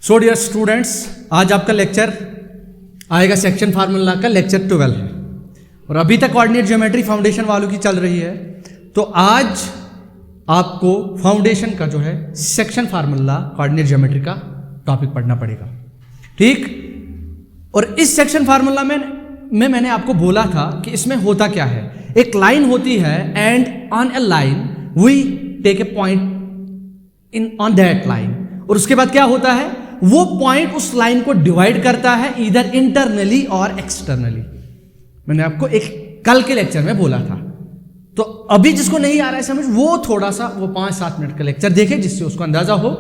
So dear students, आज आपका lecture आएगा सेक्शन फार्मूला का लेक्चर 12 है और अभी तक कोऑर्डिनेट ज्योमेट्री फाउंडेशन वालों की चल रही है। तो आज आपको फाउंडेशन का जो है सेक्शन फार्मूला कोऑर्डिनेट ज्योमेट्री का टॉपिक पढ़ना पड़ेगा, ठीक। और इस सेक्शन फार्मूला में मैंने आपको बोला था कि इसमें होता क्या है। एक लाइन होती है and on a line we take a point in on that line, और उसके बाद क्या होता है, वो पॉइंट उस लाइन को डिवाइड करता है इधर इंटरनली और एक्सटर्नली। मैंने आपको एक कल के लेक्चर में बोला था। तो अभी जिसको नहीं आ रहा है समझ, वो थोड़ा सा वो 5-7 मिनट का लेक्चर देखे जिससे उसको अंदाजा हो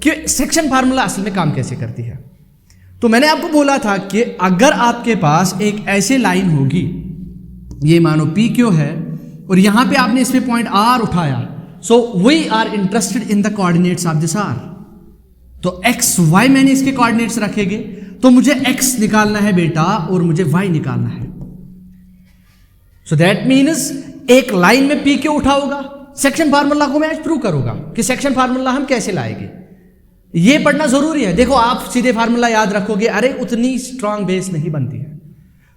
कि सेक्शन फार्मूला असल में काम कैसे करती है। तो मैंने आपको बोला था कि अगर आपके पास एक ऐसी लाइन होगी, ये मानो पी क्यू है और यहां पे आपने इस पे पॉइंट आर उठाया, so we are interested in the coordinates of this R. तो एक्स वाई मैंने इसके कोऑर्डिनेट्स रखेंगे, तो मुझे एक्स निकालना है बेटा और मुझे वाई निकालना है। सो दैट मीन्स एक लाइन में पी क्यू उठा होगा। सेक्शन फार्मूला को मैं आज प्रूव करूंगा कि सेक्शन फार्मूला हम कैसे लाएंगे। ये पढ़ना जरूरी है। देखो, आप सीधे फार्मूला याद रखोगे, अरे उतनी स्ट्रांग बेस नहीं बनती है।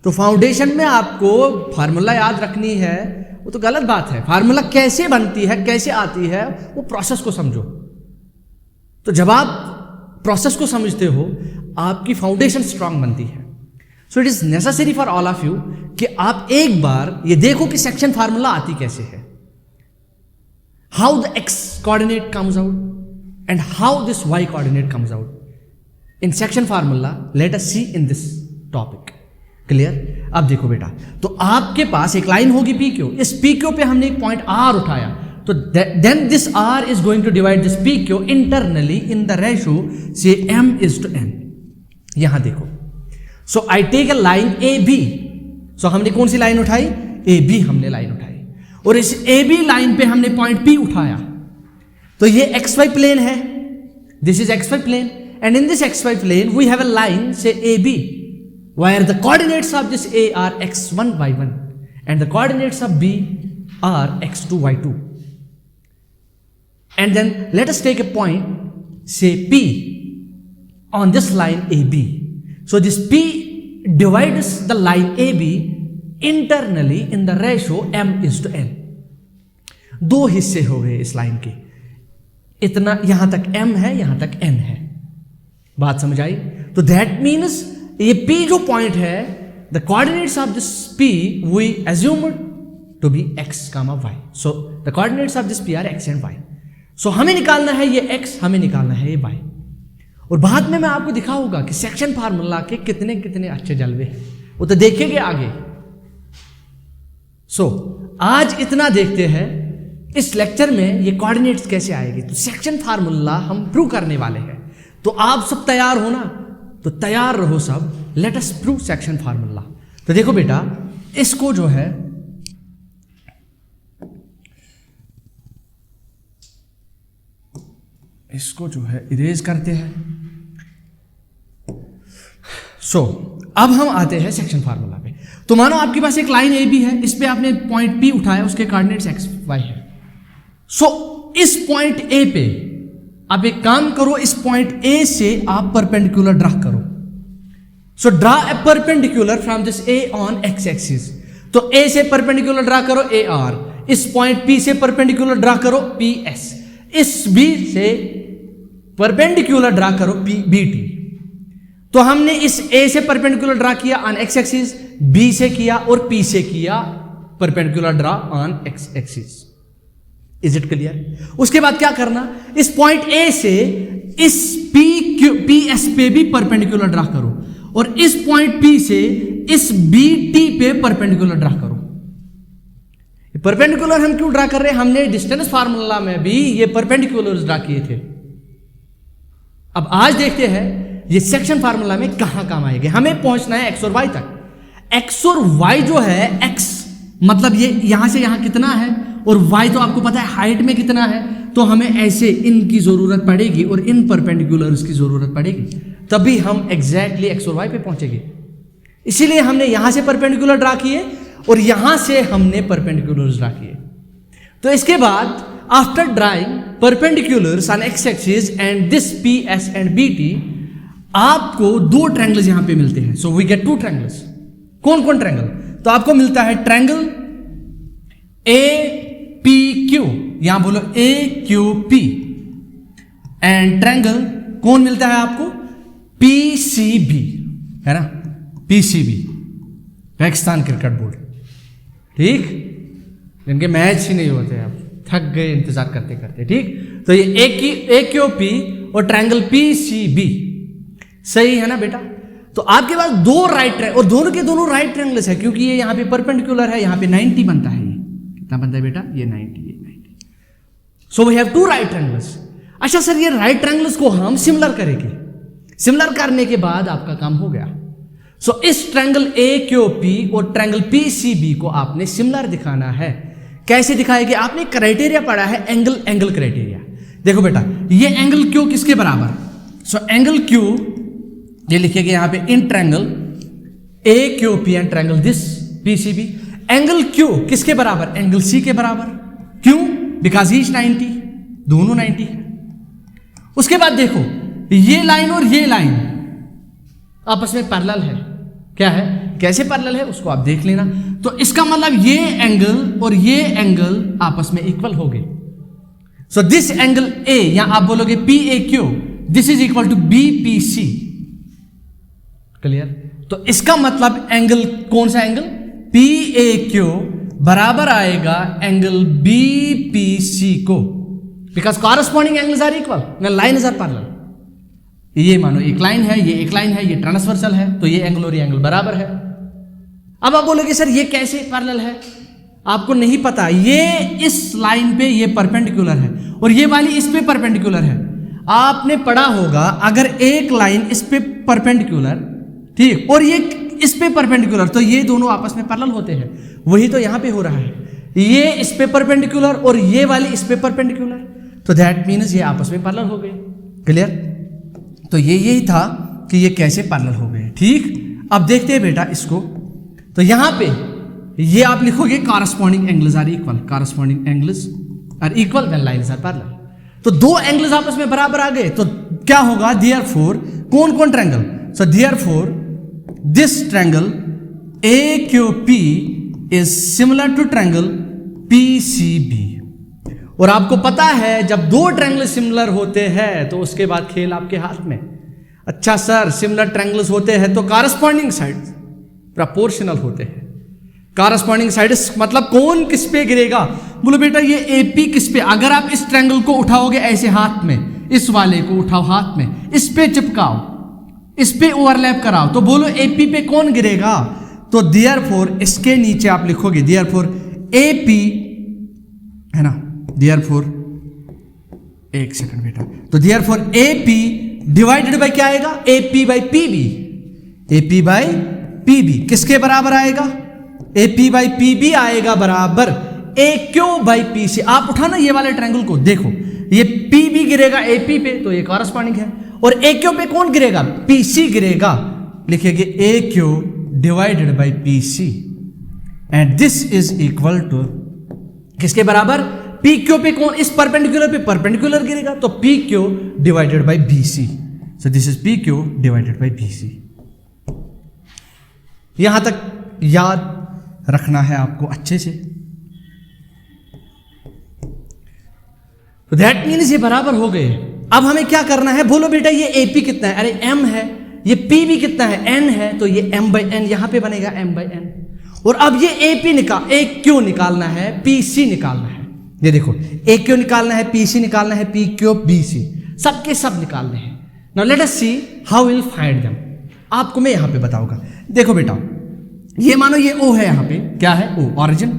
तो फाउंडेशन में आपको फार्मूला याद रखनी है, वो तो गलत बात है। फार्मूला कैसे बनती है, कैसे आती है, वो प्रोसेस को समझो। तो जब आप प्रोसेस को समझते हो, आपकी फाउंडेशन स्ट्रांग बनती है। So it is necessary for all of you कि आप एक बार ये देखो कि सेक्शन फार्मूला आती कैसे है, how the x coordinate comes out and how this y coordinate comes out in section formula. Let us see in this topic. Clear? अब देखो बेटा, तो आपके पास एक लाइन होगी PQ, इस PQ पे हमने एक पॉइंट R उठाया, तो then this R is going to divide this PQ internally in the ratio say m:n. यहां देखो, so I take a line AB. so हमने कौन सी लाइन उठाई? AB हमने लाइन उठाई, और इस AB लाइन पे हमने पॉइंट P उठाया। तो ये XY प्लेन है, this is XY plane, and in this XY plane we have a line से AB where the coordinates of this A are x1 y1 and the coordinates of B are x2 y2. And then let us take a point say P on this line AB. So this P divides the line AB internally in the ratio m:n. दो हिस्से हो गए इस line के, इतना यहां तक m है, यहां तक n है। बात समझ आई? तो दैट मीन्स ये p जो पॉइंट है, the coordinates of this p we assumed to be x, y. So the coordinates of this p are x and y. So हमें निकालना है ये x, हमें निकालना है ये y। और बाद में मैं आपको दिखाऊंगा कि सेक्शन फार्मूला के कितने कितने अच्छे जलवे हैं, वो तो देखेंगे आगे। सो आज इतना देखते हैं इस लेक्चर में ये कोऑर्डिनेट्स कैसे आएगी। तो सेक्शन फार्मूला हम प्रूव करने वाले हैं। तो आप सब तैयार हो ना? तो तैयार रहो सब, let us prove section formula. तो देखो बेटा, इसको जो है इरेज करते हैं। सो अब हम आते हैं सेक्शन फार्मूला पे। तो मानो आपके पास एक लाइन AB है, इस पे आपने पॉइंट P उठाया, उसके कोऑर्डिनेट्स x y है। सो इस पॉइंट A पे आप एक काम करो, इस पॉइंट A से आप परपेंडिकुलर ड्रा करो। So draw a perpendicular from this A on x axis. तो A से परपेंडिकुलर ड्रा करो AR, इस पॉइंट P से परपेंडिकुलर ड्रा करो PS, इस B से परपेंडिकुलर ड्रा करो BT। तो हमने इस A से परपेंडिकुलर ड्रा किया ऑन x एक्सिस, B से किया और P से किया perpendicular draw on x axis. Is it clear? उसके बाद क्या करना, इस पॉइंट A से इस PS पे भी परपेंडिकुलर ड्रा करो, और इस पॉइंट P से इस BT पे परपेंडिकुलर ड्रा करो। परपेंडिकुलर हम क्यों ड्रा कर रहे हैं? हमने डिस्टेंस फार्मूला में भी ये परपेंडिकुलर ड्रा किए थे। अब आज देखते हैं ये सेक्शन फार्मूला में कहां काम आएंगे। हमें पहुंचना है x और y तक। x और y जो है, x मतलब ये यहां से यहां कितना है, और y तो आपको पता है हाइट में कितना है। तो हमें ऐसे इनकी जरूरत पड़ेगी और इन परपेंडिकुलर्स की जरूरत पड़ेगी, तभी हम एग्जैक्टली x और y पे पहुंचेंगे। इसीलिए हमने यहां से परपेंडिकुलर ड्रा किए और यहां से हमने परपेंडिकुलर्स ड्रा किए। तो इसके बाद After drawing perpendiculars on x-axis and this PS and BT, आपको दो ट्रायंगल्स यहां पे मिलते हैं, so we get two triangles. कौन कौन ट्रायंगल? तो आपको मिलता है ट्रायंगल APQ, यहां बोलो AQP, एंड ट्रायंगल कौन मिलता है आपको? PCB, है ना, PCB, पाकिस्तान क्रिकेट बोर्ड। ठीक, इनके मैच ही नहीं होते, आप थक गए इंतजार करते करते। ठीक, तो ये AQP और ट्रायंगल PCB, सही है ना बेटा? तो आपके पास दो राइट ट्रायंगल, और दोनों के दोनों राइट ट्रायंगल्स है, क्योंकि ये यहाँ पे परपेंडिकुलर है, यहाँ पे 90 बनता है। ये कितना बनता है बेटा? ये 90। So we have two right triangles. अच्छा सर, ये राइट ट्रायंगल्स को हम सिमिलर करेंगे। सिमिलर करने के बाद आपका काम हो गया। सो इस ट्रायंगल AQP और ट्रायंगल PCB को आपने सिमिलर दिखाना है। कैसे दिखाएंगे? आपने क्राइटेरिया पढ़ा है, एंगल क्राइटेरिया। देखो बेटा, ये एंगल Q किसके बराबर? सो एंगल Q ये लिखिएगा यहां पे in triangle AQP and triangle this PCB। Angle Q किसके बराबर? एंगल C के बराबर। क्यों? बिकॉज ही इज 90, दोनों 90 है। उसके बाद देखो, ये लाइन और ये लाइन आपस में पैरेलल है। क्या है? कैसे पैरेलल है उसको आप देख लेना। तो इसका मतलब ये एंगल और ये एंगल आपस में इक्वल हो गए। सो दिस एंगल A, यहां आप बोलोगे PAQ, this is equal to BPC। Clear? तो इसका मतलब एंगल, कौन सा एंगल? PAQ बराबर आएगा एंगल BPC को, because corresponding angles are equal, lines are parallel. ये मानो एक लाइन है, ये एक लाइन है, ये ट्रांसवर्सल है, तो ये एंगल और ये एंगल बराबर है। अब आप बोलोगे सर ये कैसे पैरेलल है? आपको नहीं पता, ये इस लाइन पे ये परपेंडिकुलर है और ये वाली इस पे परपेंडिकुलर है। आपने पढ़ा होगा, अगर एक लाइन इस पे परपेंडिकुलर, ठीक, और ये इस पे परपेंडिकुलर, तो ये दोनों आपस में पैरेलल होते हैं। वही तो यहां पे हो रहा है, ये इस पे परपेंडिकुलर और ये वाली इस पे परपेंडिकुलर, तो दैट मीन्स ये आपस में पैरेलल हो गए। क्लियर? तो ये यही था कि ये कैसे पैरेलल हो गए। ठीक, अब देखते हैं बेटा इसको। तो यहां पे ये आप लिखोगे corresponding angles are equal, corresponding angles are equal when lines are parallel. तो दो एंगल्स आपस में बराबर आ गए, तो क्या होगा? देयरफॉर कौन कौन triangle? So therefore this triangle AQP is similar to triangle PCB। और आपको पता है जब दो ट्रायंगल सिमिलर होते हैं तो उसके बाद खेल आपके हाथ में। अच्छा सर, सिमिलर ट्रायंगल्स होते हैं तो कॉरस्पॉन्डिंग साइड्स प्रोपोर्शनल होते हैं। कॉरस्पॉन्डिंग साइड्स मतलब कौन किस पे गिरेगा? बोलो बेटा ये AP किस पे? अगर आप इस ट्रायंगल को उठाओगे ऐसे हाथ में, इस वाले को उठाओ हाथ में, इस पे चिपकाओ, इस पे ओवरलैप कराओ, तो बोलो AP पे कौन गिरेगा? तो देयरफॉर इसके नीचे आप लिखोगे देयरफॉर AP, है ना, देयरफॉर, एक सेकंड बेटा, तो देयरफॉर AP डिवाइडेड बाय क्या आएगा? AP by PB। AP by PB किसके बराबर आएगा? AP बाय PB आएगा बराबर AQ बाय PC। आप उठाना ये वाले ट्रायंगल को, देखो ये PB गिरेगा AP पे, तो ये कॉरस्पॉन्डिंग है, और AQ पे कौन गिरेगा? PC गिरेगा। लिखेंगे AQ divided by PC and this is equal to किसके बराबर? PQ पे कौन? इस परपेंडिकुलर पे परपेंडिकुलर गिरेगा, तो PQ divided by BC। So this is PQ divided by BC। यहां तक याद रखना है आपको अच्छे से। तो दैट मीन्स ये बराबर हो गए। अब हमें क्या करना है? बोलो बेटा ये AP कितना है? अरे M है। ये PB कितना है? N है, तो ये M बाई N यहां पे बनेगा M बाई N। और अब ये AQ निकालना है, PC निकालना है। ये देखो AQ निकालना है, PC निकालना है, PQ BC सबके सब निकालने हैं। Now let us see how will find them. आपको मैं यहां पे बताऊंगा। देखो बेटा, ये मानो ये O है, यहां पे क्या है? O origin.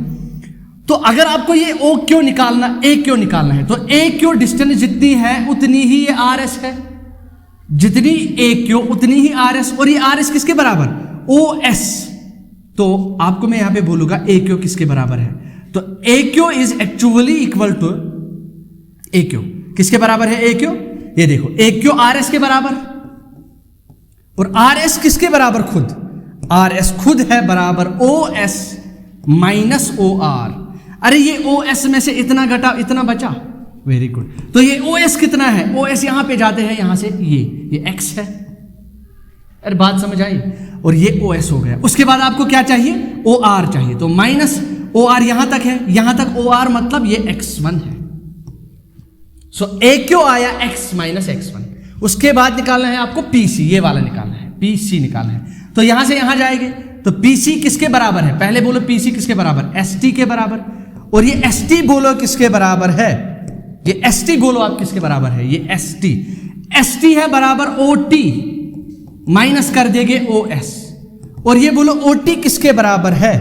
तो अगर आपको ये AQ निकालना है, तो AQ डिस्टेंस जितनी है उतनी ही ये RS है, जितनी AQ उतनी ही RS, और ये RS किसके बराबर? OS। तो आपको मैं यहां पे बोलूंगा AQ किसके बराबर है? तो AQ is actually equal to AQ किसके बराबर है? AQ, ये देखो AQ RS के बराबर, और RS किसके बराबर? खुद RS खुद है बराबर OS माइनस OR। अरे ये OS में से इतना घटा इतना बचा, वेरी गुड। तो ये OS कितना है? OS यहां पे जाते हैं, यहां से ये X है, अरे बात समझ आई। और ये OS हो गया। उसके बाद आपको क्या चाहिए, OR चाहिए, तो माइनस OR यहां तक है, यहां तक OR मतलब ये x1 है। सो AQ आया x माइनस x1। उसके बाद निकालना है आपको PC, ये वाला निकालना है, PC निकालना है। तो यहां से यहां जाएंगे तो PC किसके बराबर है, पहले बोलो PC किसके बराबर, ST के बराबर। और ये ST बोलो किसके बराबर है, ये ST बोलो आप किसके बराबर है, ये ST है बराबर OT माइनस कर देंगे OS। और ये बोलो OT किसके बराबर है,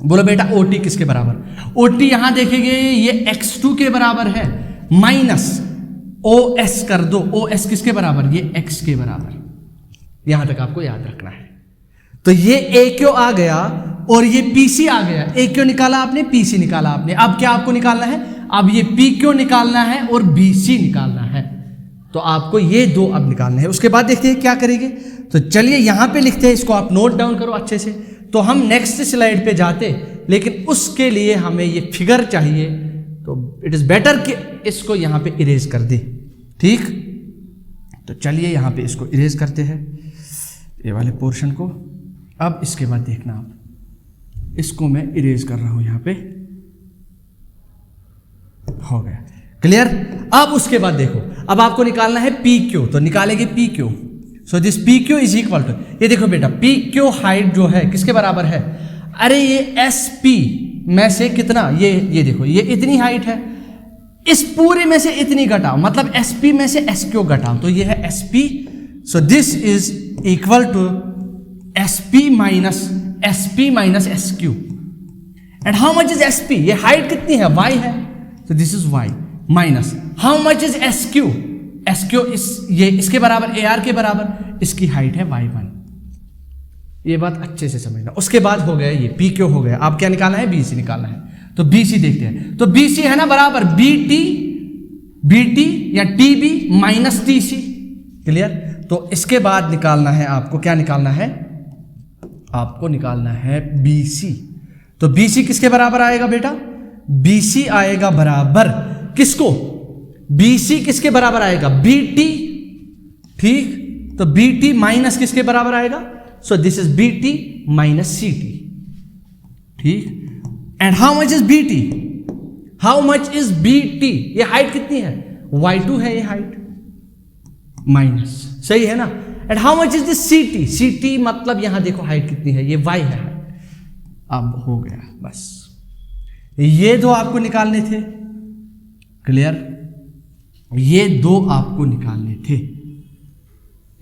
बोलो बेटा OT किसके बराबर, OT यहां देखेंगे ये x2 के बराबर है माइनस OS कर दो, OS किसके बराबर, ये x के बराबर। यहां तक आपको याद रखना है। तो ये AQ आ गया और ये PC आ गया। AQ निकाला आपने, PC निकाला आपने। अब क्या आपको निकालना है, अब ये PQ निकालना है और BC निकालना है। तो आपको ये दो अब निकालना है। उसके बाद देखते हैं क्या करेंगे। तो चलिए यहां पे लिखते हैं, इसको आप नोट डाउन करो अच्छे से। तो हम नेक्स्ट स्लाइड पे जाते, लेकिन उसके लिए हमें ये फिगर चाहिए। तो इट इज बेटर कि इसको यहां पे इरेज कर दे, ठीक। तो चलिए यहां पे इसको इरेज करते हैं, ये वाले पोर्शन को। अब इसके बाद देखना आप, इसको मैं इरेज कर रहा हूं यहां पे, हो गया क्लियर। अब उसके बाद देखो, अब आपको निकालना है PQ, तो निकालेंगे PQ। So this PQ is equal to, ये देखो बेटा PQ हाइट जो है किसके बराबर है, अरे ये SP में से कितना, ये देखो ये इतनी हाइट है, इस पूरे में से इतनी घटाओ, मतलब SP में से SQ घटाओ, तो ये है SP। So this is equal to SP minus SQ। And how much is SP, ये हाइट कितनी है, Y है, तो this is Y minus how much is SQ ये इसके बराबर, AR के बराबर, इसकी हाइट है Y1। ये बात अच्छे से समझना। उसके बाद हो गया ये PQ हो गया। आप क्या निकालना है, BC निकालना है। तो BC देखते हैं, तो BC है ना बराबर BT या TB माइनस TC, क्लियर। तो इसके बाद निकालना है आपको, क्या निकालना है, आपको निकालना है BC। तो BC किसके बराबर आएगा बेटा, BC आएगा बराबर किसको, BC किसके बराबर आएगा, BT, ठीक। तो BT माइनस किसके बराबर आएगा, सो this is BT minus CT, ठीक। And how much is BT, how much is BT, ये हाइट कितनी है, Y2 है ये हाइट, माइनस, सही है ना। And how much is this CT मतलब यहां देखो हाइट कितनी है, ये Y है। अब हो गया, बस ये दो आपको निकालने थे, क्लियर, ये दो आपको निकालने थे।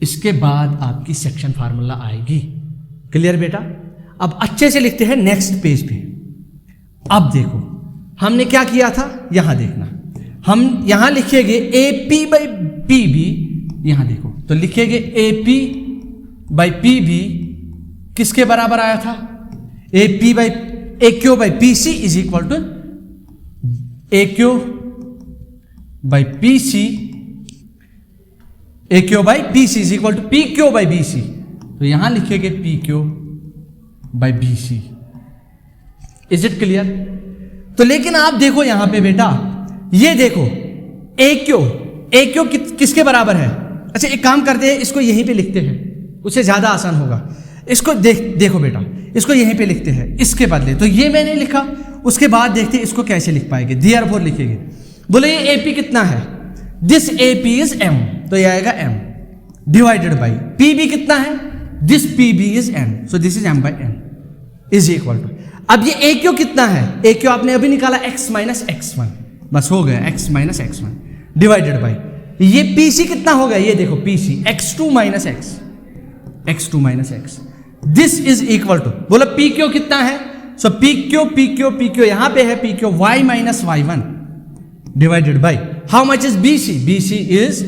इसके बाद आपकी सेक्शन फार्मूला आएगी, क्लियर बेटा। अब अच्छे से लिखते हैं नेक्स्ट पेज पे। अब देखो हमने क्या किया था, यहां देखना, हम यहां लिखेंगे AP बाई PB, यहां देखो तो लिखेंगे AP बाई PB किसके बराबर आया था, AQ by PC is equal to AQ by PC, AQ by PC is equal to PQ by BC। तो यहां लिखेंगे PQ by BC। Is it clear. तो लेकिन आप देखो यहां पे बेटा, ये देखो AQ किसके बराबर है। अच्छा एक काम करते हैं, इसको यहीं पे लिखते हैं, उससे ज्यादा आसान होगा। इसको देखो बेटा, इसको यहीं पे लिखते हैं इसके बदले। तो ये मैंने लिखा, उसके बाद देखते हैं इसको कैसे लिख पाएंगे। देयरफॉर लिखेंगे, बोले ये AP कितना है, दिस AP इज M, तो ये आएगा M डिवाइडेड बाई PB कितना है, this PB is N, so this is M by N is equal to. अब ये AQ कितना है, AQ आपने अभी निकाला X माइनस X1, बस हो गया X minus X1 divided by ये PC कितना हो गया, ये देखो PC X2 minus X, this is equal to, बोलो PQ कितना है, सो PQ यहां पे है PQ Y minus Y1 divided by how much is BC is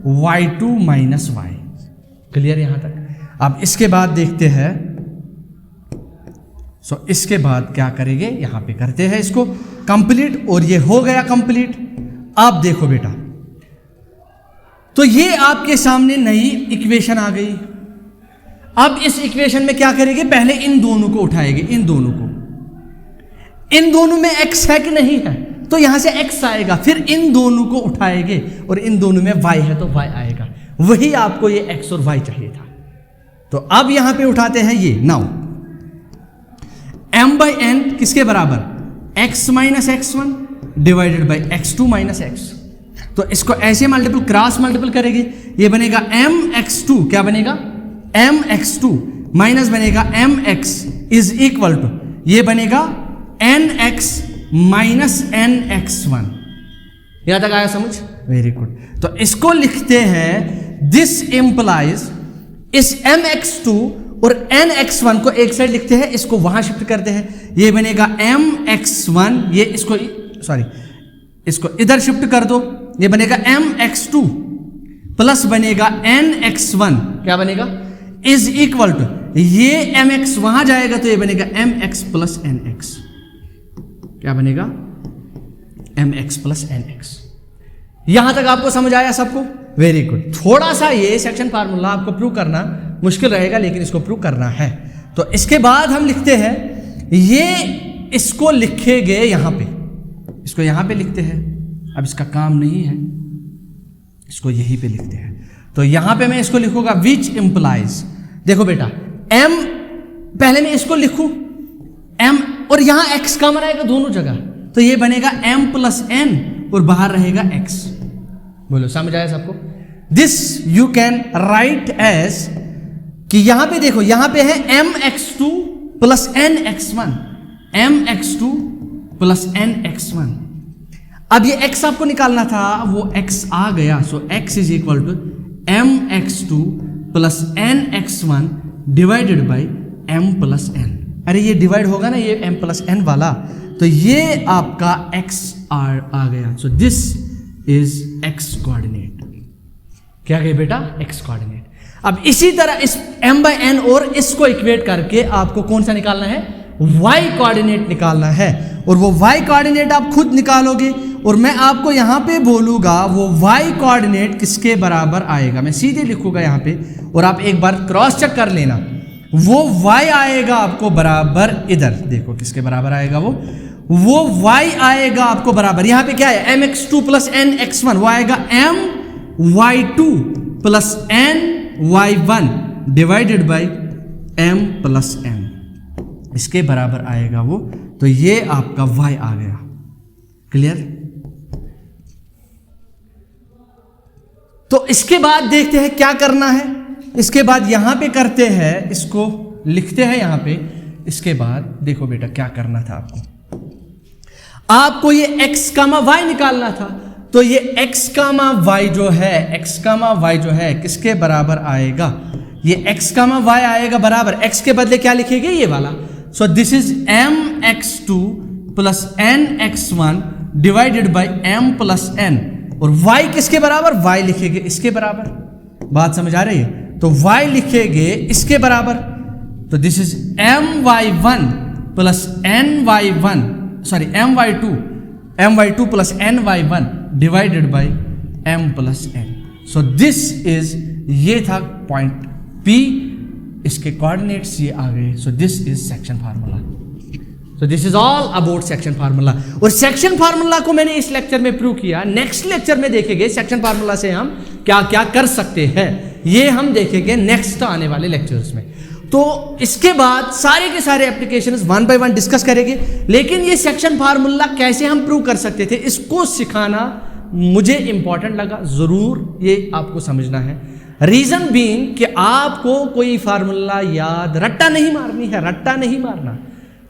Y2 minus Y, clear यहां तक। अब इसके बाद देखते हैं, सो इसके बाद क्या करेंगे, यहां पे करते हैं इसको कंप्लीट, और ये हो गया कंप्लीट। अब देखो बेटा, तो ये आपके सामने नई इक्वेशन आ गई। अब इस इक्वेशन में क्या करेंगे, पहले इन दोनों को उठाएंगे, इन दोनों में x है कि नहीं है, तो यहां से x आएगा, फिर इन दोनों को उठाएंगे और इन दोनों में y है तो y आएगा। वही आपको ये x और y चाहिए था, तो अब यहां पे उठाते हैं ये नाउ m बाई n किसके बराबर, x minus x1 divided by x2 minus x। तो इसको ऐसे मल्टीपल क्रॉस मल्टीपल करेंगे, ये बनेगा mx2, क्या बनेगा mx2 माइनस बनेगा mx इज इक्वल टू ये बनेगा nx माइनस nx1। यहां तक आया समझ, वेरी गुड। तो इसको लिखते हैं दिस इंप्लाइज इस mx2 और nx1 को एक साइड लिखते हैं, इसको वहां शिफ्ट करते हैं, ये बनेगा mx1, ये इसको सॉरी इसको इधर शिफ्ट कर दो, ये बनेगा mx2 प्लस बनेगा nx1, क्या बनेगा इज इक्वल टू ये mx वहां जाएगा तो ये बनेगा mx प्लस nx, क्या बनेगा mx प्लस nx। यहां तक आपको समझ आया सबको, वेरी गुड। थोड़ा सा ये सेक्शन फार्मूला आपको प्रूव करना मुश्किल रहेगा, लेकिन इसको प्रूव करना है। तो इसके बाद हम लिखते हैं ये, इसको लिखेंगे यहां पे, इसको यहां पे लिखते हैं। अब इसका काम नहीं है, इसको यहीं पे लिखते हैं। तो यहां पे मैं इसको लिखूंगा विच इंप्लाइज, देखो बेटा m, पहले मैं इसको लिखूं m और यहां x कॉमन आएगा दोनों जगह, तो ये बनेगा m प्लस n और बाहर रहेगा x। बोलो समझ आया सबको। This you can write as कि यहां पे देखो, यहां पे है mx2 plus nx1, mx2 plus nx1। अब ये x आपको निकालना था, वो x आ गया, so x is equal to mx2 plus nx1 divided by m plus n। अरे ये डिवाइड होगा ना ये m प्लस n वाला, तो ये आपका x आ गया। सो दिस इज x कोऑर्डिनेट, क्या गए बेटा x कोऑर्डिनेट। अब इसी तरह इस m बाई n और इसको इक्वेट करके आपको कौन सा निकालना है, y कोऑर्डिनेट निकालना है। और वो y कोऑर्डिनेट आप खुद निकालोगे और मैं आपको यहां पे बोलूंगा वो y कोऑर्डिनेट किसके बराबर आएगा। मैं सीधे लिखूंगा यहां पे और आप एक बार क्रॉस चेक कर लेना, वो y आएगा आपको बराबर, इधर देखो किसके बराबर आएगा, वो y आएगा आपको बराबर, यहां पे क्या है mx2 प्लस nx1, वो आएगा my2 plus ny1 divided by m plus n, इसके बराबर आएगा वो। तो ये आपका y आ गया, क्लियर। तो इसके बाद देखते हैं क्या करना है। इसके बाद यहां पे करते हैं, इसको लिखते हैं यहां पे। इसके बाद देखो बेटा क्या करना था आपको ये x कामा y निकालना था। तो ये x कामा y जो है, x कामा y जो है किसके बराबर आएगा, ये x कामा y आएगा बराबर, x के बदले क्या लिखेंगे ये वाला। सो this is mx2 plus nx1 divided by m plus n, और y किसके बराबर, y लिखेंगे इसके बराबर। बात समझ आ रही है, तो y लिखेंगे इसके बराबर। तो this is my1 plus ny1 sorry my2 plus ny1 divided by m plus n। So this is, ये था पॉइंट P, इसके कोऑर्डिनेट्स ये आ गए। सो this is section formula. So this is all about section formula. और section formula को मैंने इस lecture में प्रूव किया। नेक्स्ट लेक्चर में देखेंगे सेक्शन फार्मूला से हम क्या क्या कर सकते हैं, ये हम देखेंगे नेक्स्ट आने वाले लेक्चर्स में। तो इसके बाद सारे के सारे एप्लीकेशंस 1 बाय 1 डिस्कस करेंगे। लेकिन ये सेक्शन फार्मूला कैसे हम प्रूव कर सकते थे, इसको सिखाना मुझे इंपॉर्टेंट लगा, जरूर ये आपको समझना है। रीजन बीइंग कि आपको कोई फार्मूला याद, रट्टा नहीं मारनी है, रट्टा नहीं मारना।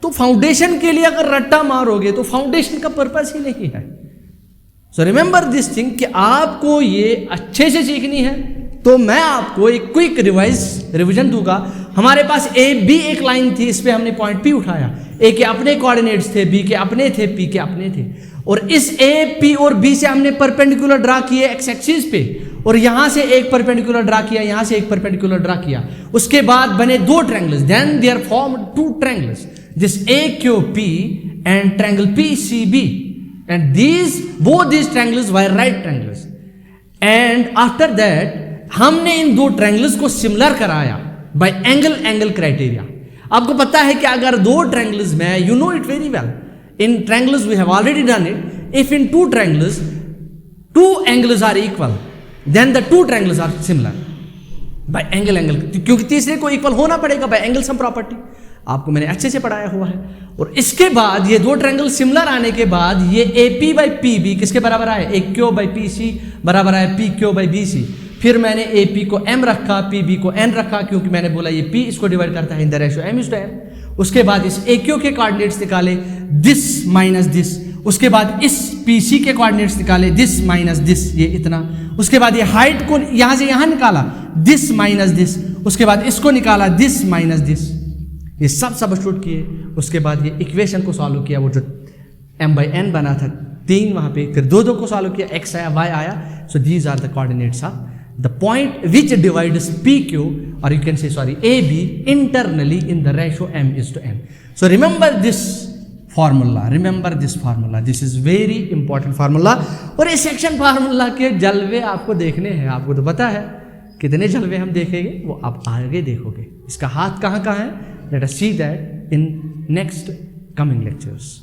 तो फाउंडेशन के लिए अगर रट्टा मारोगे तो फाउंडेशन का पर्पस ही नहीं है। सो रिमेंबर दिस थिंग कि आपको ये अच्छे से सीखनी है। तो मैं आपको एक क्विक रिवीजन दूंगा। हमारे पास ए बी एक लाइन थी, इस पे हमने पॉइंट पी उठाया। ए के अपने कोऑर्डिनेट्स थे, बी के अपने थे, पी के अपने थे, और इस ए पी और बी से हमने परपेंडिकुलर ड्रा किए एक्स एक्सिस पे, और यहां से एक परपेंडिकुलर ड्रा किया, यहां से एक परपेंडिकुलर ड्रा किया। उसके बाद बने दो triangles, then there formed two triangles, this A Q P and triangle P C B, and both these triangles were right triangles. And after that हमने इन दो ट्रायंगल्स को सिमिलर कराया बाय एंगल क्राइटेरिया। आपको पता है कि अगर दो ट्रायंगल्स में, you know it very well, in triangles we have already done it, if in two triangles two angles are equal then the two triangles are similar. By angle angle, क्योंकि तीसरे को इक्वल होना पड़ेगा bye angle sum property, आपको मैंने अच्छे से पढ़ाया हुआ है। और इसके बाद ये दो ट्रायंगल सिमिलर आने के बाद ये AP बाई PB किसके बराबर आए, AQ बाई PC बराबर आए PQ बाई BC। फिर मैंने AP को M रखा, PB को N रखा, क्योंकि मैंने बोला ये P इसको डिवाइड करता है इन द रेशियो M/N। उसके बाद इस AQ के कोऑर्डिनेट्स निकाले, दिस माइनस दिस। उसके बाद इस PC के कोऑर्डिनेट्स निकाले, दिस माइनस दिस, ये इतना। उसके बाद ये हाइट को यहां से यहां निकाला, दिस माइनस दिस। उसके बाद इसको निकाला, दिस माइनस दिस। ये सब सब्स्टिट्यूट किए। उसके बाद ये इक्वेशन को सॉल्व किया, वो जो M/N बना था 3 वहां पे, फिर 2 को सॉल्व किया, x आया y आया। So these are the coordinates of the point which divides PQ, or you can say AB internally in the ratio M/N. So remember this formula, this is very important formula। और इस section formula के जलवे आपको देखने हैं, आपको तो पता है कितने जलवे हम देखेंगे, वो आप आगे देखोगे। इसका हाथ कहाँ कहाँ है, let us see that in next coming lectures।